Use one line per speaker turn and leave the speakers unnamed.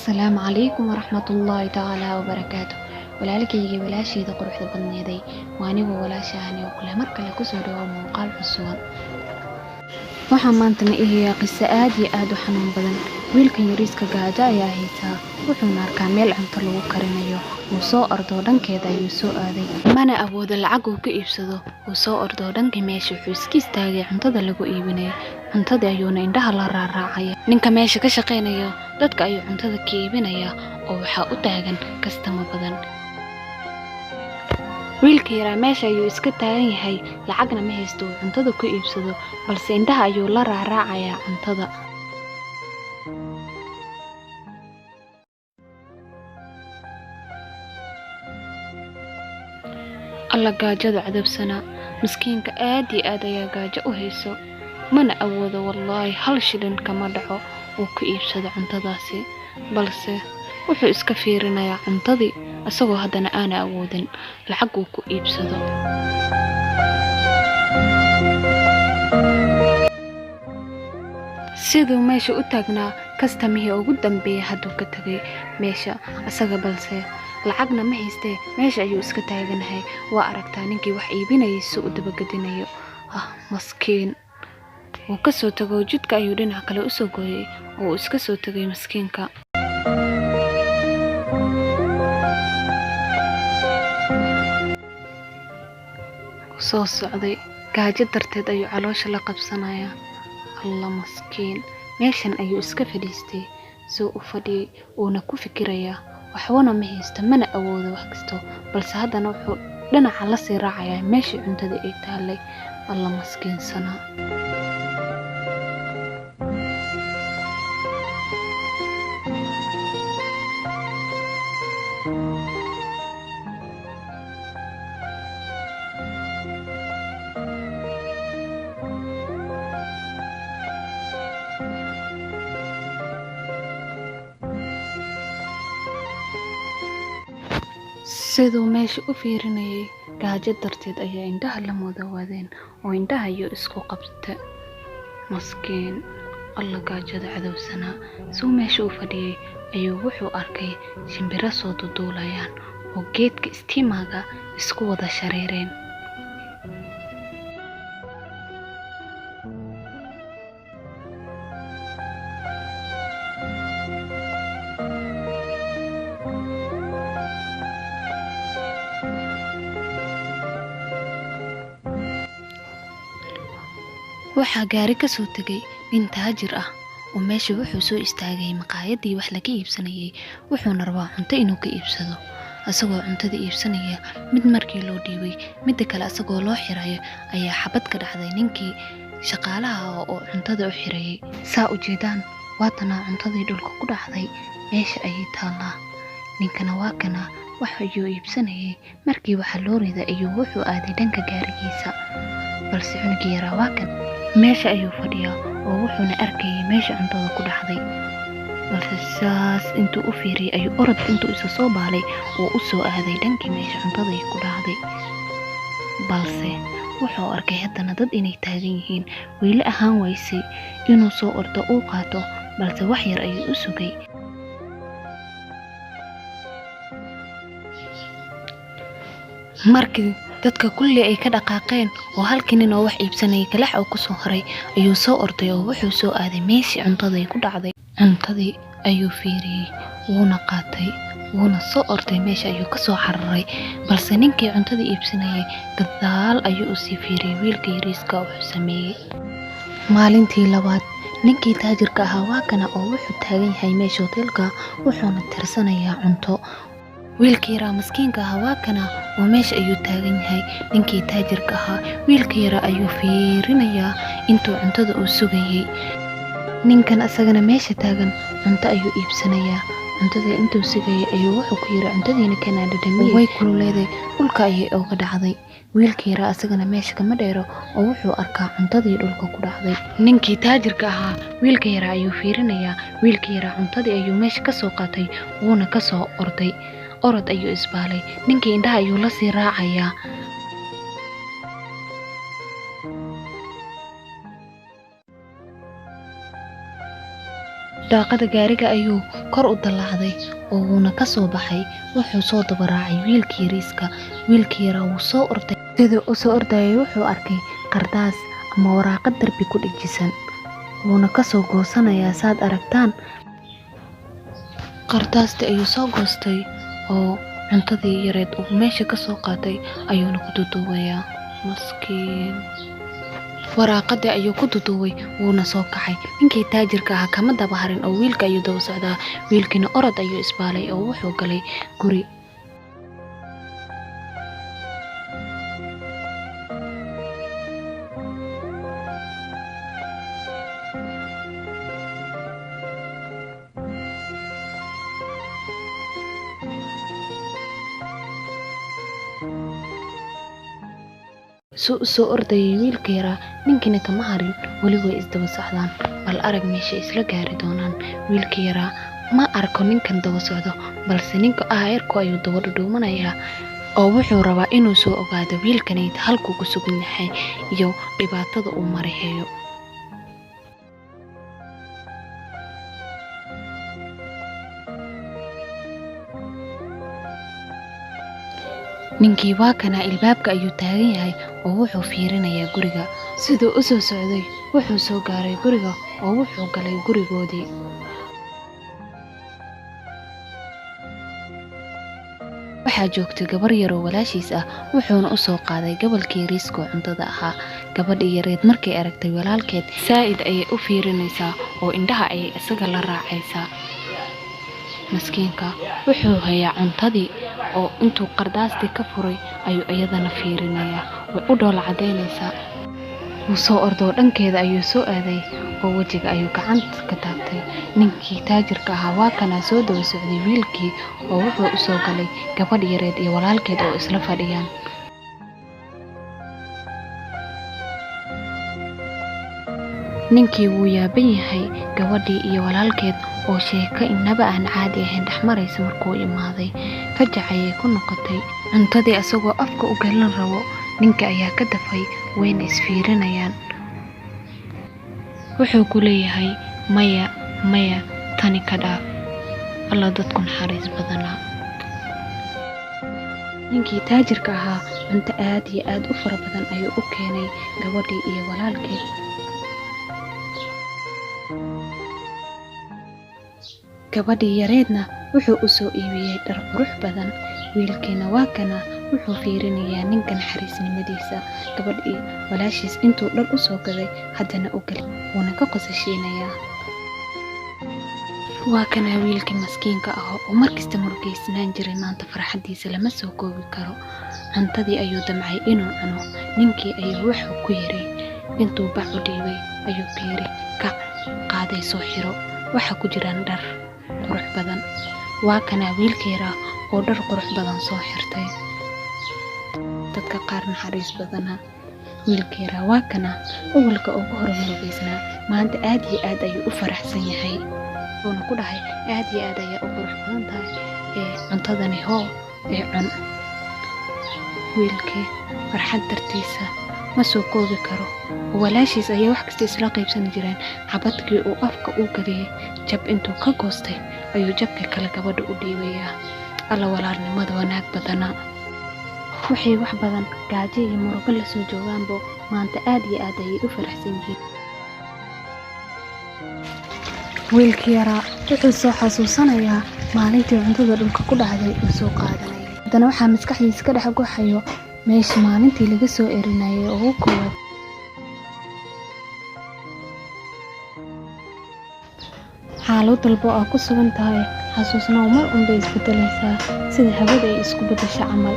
السلام عليكم ورحمة الله تعالى وبركاته. walaalkayga walaashayda quruxda badneeday waa anigu walaashaani oo kale marka la ku soo dhawo muuqaal cusub. waxaan maanta ma ihiya qiso aad iyo aad u xanuun badan. wiilkan yariiska gaajo ayaa haysaa, wuxuuna arkaa meel cunto lagu karinayo. wuu soo ordoo dhankeeda ayuu soo aaday, mana awoodo lacag uu ka iibsado. wuu soo ordoo dhankii meesha, wuxuu iska istaagay cuntada lagu iibinayo. cuntadii ayuuna indhaha la raaraacaya. ninka meesha ka shaqaynayo dadka ayuu cuntada ka iibinaya oo waxaa u taagan kastamo badan. wiilka yaraa meesha ayuu iska taagan yahay, lacagna ma haysto uu cuntada ku iibsado, balse indhaha ayuu la raaraacayaa cuntada. alla gaajada cadabsana, miskiinka aad iyo aad ayaa gaajo u hayso, mana awoodo wallaahi hal shilin kama dhaco uu ku iibsado cuntadaasi, balse wuxuu iska fiirinayaa cuntadii asagoo haddana aana awoodin lacag uu ku iibsado. siduu meesha u taagnaa kastamihii ugu dambeeyay hadduu ka tagay meesha asaga, balse lacagna ma haystee meesha ayuu iska taaganahay. waa aragtaa ninkii wax iibinayay si u dabagadinayo. maskiin wuu ka soo tago jidka ayuu dhinac kale u soo gooyay oo uu iska soo tagay maskiinka. soo socday gaajo darteed ayuu caloosha la qabsanayaa. alla maskiin meeshan ayuu iska fadhiistay. soo u fadhiyay uuna ku fikirayaa, waxbana ma haysto, mana awoodo wax kasto, balse haddana wuxuu dhinaca la sii raacayaa meeshii cuntada ay taallay. alla maskiinsana. siduu meesha u fiirinayay gaajo darteed ayaa indhaha la mudawadeen oo indhaha ayuu isku qabta. maskiin alla gaajada cadowsanaa. suu meesha u fadhiyay ayuu wuxuu arkay shimbiro soo duduulayaan oo geedka istiimaaga isku wada shareereen. waxaa gaari ka soo tegay nin taajir ah oo meesha wuxuu soo istaagay maqaayadii wax laga iibsanayay, wuxuuna rabaa cunto inuu ka iibsado. asagoo cuntada iibsanaya mid markii loo dhiibay, midda kale asagoo loo xirayo ayaa xabad ka dhacday ninkii shaqaalaha oo cuntada u xirayay. saa u jeedaan waatana cuntadii dhulka ku dhacday, meesha ayay taallaa. ninkana waa kana wax ayuu iibsanayay, markii waxa loo riday ayuu wuxuu aaday dhanka gaarigiisa, balse cunugii yaraa waa kan meesha ayuu fadhiyaa oo wuxuuna arkayay meesha cuntada ku dhacday. balse saas intuu u fiiriyay ayuu orod intuu isa soo baalay oo u soo aaday dhankii meesha cuntada ku dhacday, balse wuxuu arkay haddana dad inay taagan yihiin. weyli ahaan waysay inuu soo ordo uu qaato, balse wax yar ayuu u sugay. markii dadka kulli ay ka dhaqaaqeen oo halkii nin oo wax iibsanayay kalax oo ku soo haray ayuu soo orday oo wuxuu soo aaday meeshii cuntada ku dhacday. cuntadii ayuu fiiriyay, wuuna qaatay, wuuna soo orday meesha ayuu ka soo xararay, balse ninkii cuntada iibsanayay gadaal ayuu u sii fiiriyay wiilka yariiska wuxuu sameeyay. maalintii labaad ninkii taajirka ahaa waa kana oo wuxuu taagan yahay meesha hoteelka, wuxuuna tirsanayaa cunto. wiilka yaraa maskiinka ahaa waa kana oo meesha ayuu taagan yahay. ninkii taajirka ahaa wiilka yaraa ayuu fiirinayaa intuu cuntada uu sugayay. ninkan asagana meesha taagan cunto ayuu iibsanayaa. cuntada intuu sugayay ayuu wuxuu ku yiri cuntadiina kana dhadhamiyay, way kululeeday, dhulka ayay uga dhacday. wiilka yaraa asagana meesha kama dheero oo wuxuu arkaa cuntadii dhulka ku dhacday. ninkii taajirka ahaa wiilka yaraa ayuu fiirinayaa. wiilka yaraa cuntadii ayuu meesha ka soo qaatay, wuuna ka soo orday. orod ayuu isbaalay. ninkii indhaha ayuu la sii raacayaa. daaqada gaariga ayuu kor u dallacday oo wuuna ka soo baxay. Wuxuu soo daba raacay wiilkii yariiska. Wiilkii yaraa wuu soo orday. Siduu u soo ordayay wuxuu arkay qardaas ama waraaqad darbi ku dhejisan. wuuna ka soo goosanayaa saad aragtaan. Qardaasta ayuu soo goostay oo cuntadii yareed uu meesha ka soo qaatay ayuuna ku duduubayaa. Maskiin. waraaqadii ayuu ku duduubay wuuna soo kacay. Ninkii taajirka ahaa kama daba harin oo wiilka ayuu daba socdaa. Wiilkiina orod ayuu isbaalay oo wuxuu galay guri. soo ordayay wiilka yaraa. Ninkiina kama harin, weli way isdaba socdaan. Bal arag meesha isla gaari doonaan. Wiilka yaraa ma arko ninkan daba socdo, balse ninka aayarku ayuu daba dhudhuumanayaa oo wuxuu rabaa inuu soo ogaado wiilkanayd halkuu ku sugan yahay iyo dhibaatada uu marayo. ninkii waa kana ilbaabka ayuu taagan yahay oo wuxuu fiirinayaa guriga. Siduu u soo socday wuxuu soo gaaray guriga oo wuxuu galay gurigoodii. waxaa joogtay gabar yar oo walaashiis ah, wuxuuna u soo qaaday gobolkii yariiska cuntada ahaa. Gabadhii yareed markay aragtay walaalkeed saa'id ayay u fiirinaysaa oo indhaha ayay isaga la raacaysaa. maskiinka wuxuu hayaa cuntadii oo intuu qardaastii ka furay ayuu iyadana fiirinayaa. way u dhoola cadaynaysaa. wuu soo ordoo dhankeeda ayuu soo aaday oo wejiga ayuu gacanta ka taabtay. ninkii taajirka ahaa waa kana soo daba socday wiilkii oo wuxuu u soo galay gabadh yareed iyo walaalkeed oo isla fadhiyaan. ninkii wuu yaaban yahay gabadhii iyo walaalkeed oo sheeko inaba aan caadi ahayn dhexmaraysa markuu imaaday. fajac ayay ku noqotay. cuntadii asagoo afka u gelin rabo, ninka ayaa ka dafay, wayna isfiirinayaan. wuxuu ku leeyahay maya maya, tani ka dhaaf. alla dadku naxariis badanaa. ninkii taajirka ahaa cunto aad iyo aad u fara badan ayuu u keenay gabadhii iyo walaalkeed. gabadhii yareedna wuxuu u soo iibiyey dhar qurux badan. wiilkiina waa kana wuxuu fiirinayaa ninka naxariisnimadiisa. gabadhii walaashiis intuu dhar u soo gaday haddana u gali wuuna ka qosashiinayaa. waa kana wiilkii maskiinka ah oo markasta murugaysnaan jiray, maanta farxaddiisa lama soo koobi karo. cuntadii ayuu damcay inuu cuno. ninkii ayuu wuxuu ku yiri, intuu bac u dhiibay ayuu ku yiri, kac qaaday soo xiro, waxa ku jiraan dhar qurux badan. waa kana wiilka yaraa oo dhar qurux badan soo xirtay. dadka qaar naxariis badana. wiilka yaraa waa kana awalka ugu hore murugaysnaa, maanta aad iyo aad ayuu u faraxsan yahay. wuxuuna ku dhahay aad iyo aad ayaa u qurux badan tahay, cuntadani hoo cun. wiilkii farxad dartiisa ma soo koobi karo. walaashiis ayaa wax kasta isla qaybsan jireen. xabadkii uu afka u galiyay jab intuu ka goostay ayuu jabka kale gabadha u dhiibayaa. alla walaalnimada wanaag badana. waxay wax badan gaajo iyo murugo la soo joogaanbo maanta aad iyo aad ayay u faraxsan yihiin. wiilkii yaraa wuxuu soo xasuusanayaa maalintii cuntada dhulka ku dhacday uu soo qaadanayay. haddana waxaa maskaxdiisa ka dhex guxayo meesha maalintii laga soo erinayay oo ugu koowaad. xaalad walbo aa ku sugan tahay xasuusnaa mar unbay isbedelaysaa, sida hawada ay isku bedesho camal.